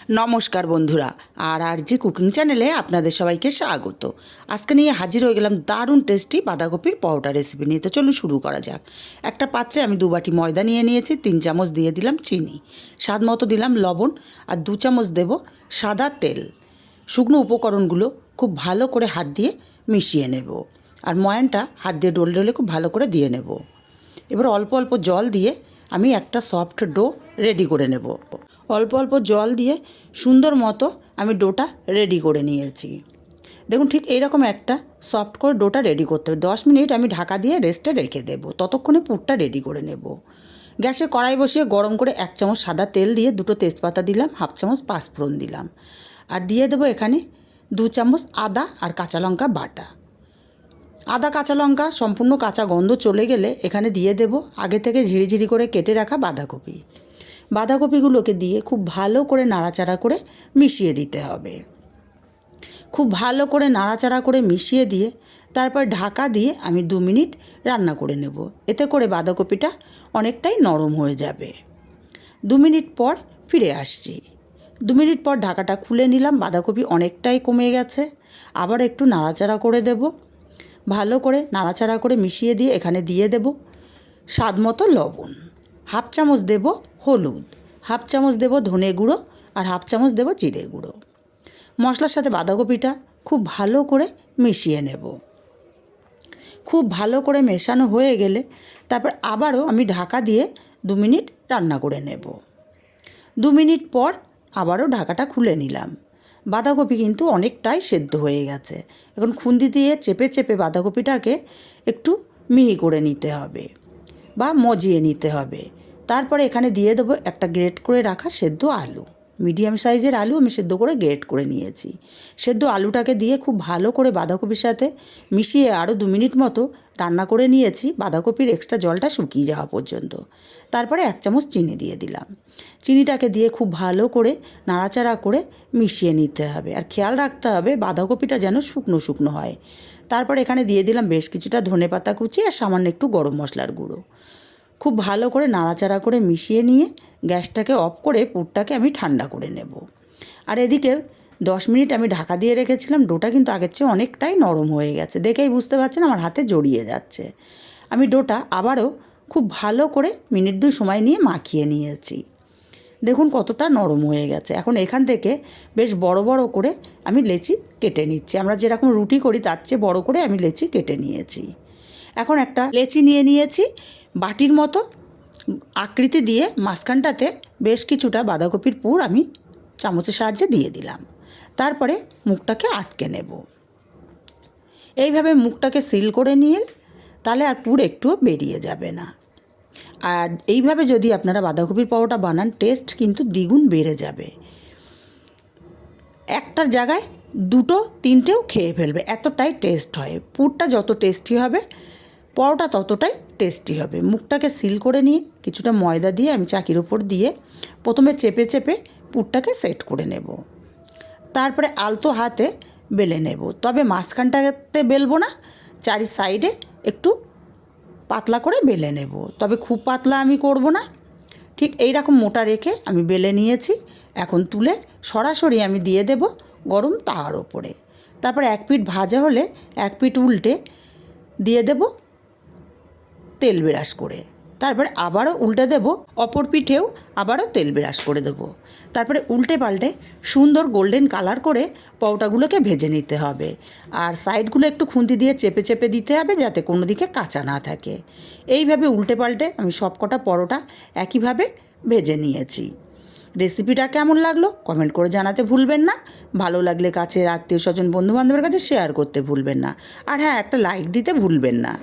নমস্কার বন্ধুরা, আর জি কুকিং চ্যানেলে আপনাদের সবাইকে স্বাগত। আজকে নিয়ে হাজির হয়ে গেলাম দারুণ টেস্টি বাঁধাকপির পরোটা রেসিপি নিয়ে। তো চলুন শুরু করা যাক। একটা পাত্রে আমি 2 বাটি ময়দা নিয়ে নিয়েছি, 3 চামচ দিয়ে দিলাম চিনি, স্বাদ মতো দিলাম লবণ, আর 2 চামচ দেব সাদা তেল। শুকনো উপকরণগুলো খুব ভালো করে হাত দিয়ে মিশিয়ে নেব, আর ময়ানটা হাত দিয়ে ডলে ডলে খুব ভালো করে দিয়ে নেব। এবার অল্প অল্প জল দিয়ে আমি একটা সফট ডো রেডি করে নেব। অল্প অল্প জল দিয়ে সুন্দর মতো আমি ডোটা রেডি করে নিয়েছি। দেখুন, ঠিক এইরকম একটা সফট করে ডোটা রেডি করতে হবে। 10 মিনিট আমি ঢাকা দিয়ে রেস্টে রেখে দেব, ততক্ষণে পুরটা রেডি করে নেব। গ্যাসে কড়াই বসিয়ে গরম করে 1 চামচ সাদা তেল দিয়ে 2টো তেজপাতা দিলাম, 1/2 চামচ পাঁচফোড়ন দিলাম, আর দিয়ে দেবো এখানে 2 চামচ আদা আর কাঁচা লঙ্কা বাটা। আদা কাঁচা লঙ্কা সম্পূর্ণ কাঁচা গন্ধ চলে গেলে এখানে দিয়ে দেব আগে থেকে ঝিরিঝিরি করে কেটে রাখা বাঁধাকপি। বাঁধাকপিগুলোকে দিয়ে খুব ভালো করে নাড়াচাড়া করে মিশিয়ে দিতে হবে। খুব ভালো করে নাড়াচাড়া করে মিশিয়ে দিয়ে তারপর ঢাকা দিয়ে আমি 2 মিনিট রান্না করে নেব। এতে করে বাঁধাকপিটা অনেকটাই নরম হয়ে যাবে। 2 মিনিট পর ফিরে আসছি। 2 মিনিট পর ঢাকাটা খুলে নিলাম। বাঁধাকপি অনেকটাই কমে গেছে। আবার একটু নাড়াচাড়া করে দেব। ভালো করে নাড়াচাড়া করে মিশিয়ে দিয়ে এখানে দিয়ে দেব স্বাদ মতো লবণ, 1/2 চামচ দেব হলুদ, 1/2 চামচ দেব ধনে গুঁড়ো, আর 1/2 চামচ দেব জিরের গুঁড়ো। মশলার সাথে বাঁধাকপিটা খুব ভালো করে মিশিয়ে নেব। খুব ভালো করে মেশানো হয়ে গেলে তারপর আবারও আমি ঢাকা দিয়ে 2 মিনিট রান্না করে নেব। 2 মিনিট পর আবারও ঢাকাটা খুলে নিলাম। বাঁধাকপি কিন্তু অনেকটাই সেদ্ধ হয়ে গেছে। এখন খুন্তি দিয়ে চেপে চেপে বাঁধাকপিটাকে একটু মিহি করে নিতে হবে বা মজিয়ে নিতে হবে। তারপরে এখানে দিয়ে দেবো একটা গ্রেট করে রাখা সেদ্ধ আলু। মিডিয়াম সাইজের আলু আমি সেদ্ধ করে গ্রেট করে নিয়েছি। সেদ্ধ আলুটাকে দিয়ে খুব ভালো করে বাঁধাকপির সাথে মিশিয়ে আরও 2 মিনিট মতো রান্না করে নিয়েছি, বাঁধাকপির এক্সট্রা জলটা শুকিয়ে যাওয়া পর্যন্ত। তারপরে 1 চামচ চিনি দিয়ে দিলাম। চিনিটাকে দিয়ে খুব ভালো করে নাড়াচাড়া করে মিশিয়ে নিতে হবে, আর খেয়াল রাখতে হবে বাঁধাকপিটা যেন শুকনো শুকনো হয়। তারপর এখানে দিয়ে দিলাম বেশ কিছুটা ধনেপাতা কুচি আর সামান্য একটু গরম মশলার গুঁড়ো। খুব ভালো করে নাড়াচাড়া করে মিশিয়ে নিয়ে গ্যাসটাকে অফ করে পুরটাকে আমি ঠান্ডা করে নেব। আর এদিকে 10 মিনিট আমি ঢাকা দিয়ে রেখেছিলাম। ডোটা কিন্তু আগের চেয়ে অনেকটাই নরম হয়ে গেছে, দেখেই বুঝতে পারছেন আমার হাতে জড়িয়ে যাচ্ছে। আমি ডোটা আবারও খুব ভালো করে মিনিট 2 সময় নিয়ে মাখিয়ে নিয়েছি। দেখুন কতটা নরম হয়ে গেছে। এখন এখান থেকে বেশ বড় বড় করে আমি লেচি কেটে নিচ্ছি। আমরা যেরকম রুটি করি তার চেয়ে বড় করে আমি লেচি কেটে নিয়েছি। এখন একটা লেচি নিয়ে নিয়েছি, বাটির মতো আকৃতি দিয়ে মাঝখানটাতে বেশ কিছুটা বাঁধাকপির পুর আমি চামচের সাহায্যে দিয়ে দিলাম। তারপরে মুখটাকে আটকে নেব। এইভাবে মুখটাকে সিল করে নিয়ে তাহলে আর পুর একটুও বেরিয়ে যাবে না। আর এইভাবে যদি আপনারা বাঁধাকপির পরোটা বানান, টেস্ট কিন্তু দ্বিগুণ বেড়ে যাবে। একটার জায়গায় 2-3টেও খেয়ে ফেলবে, এতটাই টেস্ট হয়। পুরটা যত টেস্টি হবে পরোটা ততটাই টেস্টি হবে। মুখটাকে সিল করে নিয়ে কিছুটা ময়দা দিয়ে আমি চাকির উপর দিয়ে প্রথমে চেপে চেপে পুরটাকে সেট করে নেব। তারপরে আলতো হাতে বেলে নেব, তবে মাঝখানটাতে বেলবো না, চারি সাইডে একটু পাতলা করে বেলে নেব, তবে খুব পাতলা আমি করব না। ঠিক এই রকম মোটা রেখে আমি বেলে নিয়েছি। এখন তুলে সরাসরি আমি দিয়ে দেব গরম তাওয়ার ওপরে। তারপরে 1 পিঠ ভাজা হলে 1 পিঠ উল্টে দিয়ে দেব তেল ব্রাশ করে। তারপরে আবারও উল্টে দেব, অপর পিঠেও আবারও তেল ব্রাশ করে দেব। তারপরে উল্টে পাল্টে সুন্দর গোল্ডেন কালার করে পরোটাগুলোকে ভেজে নিতে হবে। আর সাইডগুলো একটু খুন্তি দিয়ে চেপে চেপে দিতে হবে যাতে কোনো দিকে কাঁচা না থাকে। এইভাবে উল্টে পাল্টে আমি সবকটা পরোটা একইভাবে ভেজে নিয়েছি। রেসিপিটা কেমন লাগলো কমেন্ট করে জানাতে ভুলবেন না। ভালো লাগলে কাছের আত্মীয় স্বজন বন্ধুবান্ধবের কাছে শেয়ার করতে ভুলবেন না। আর হ্যাঁ, একটা লাইক দিতে ভুলবেন না।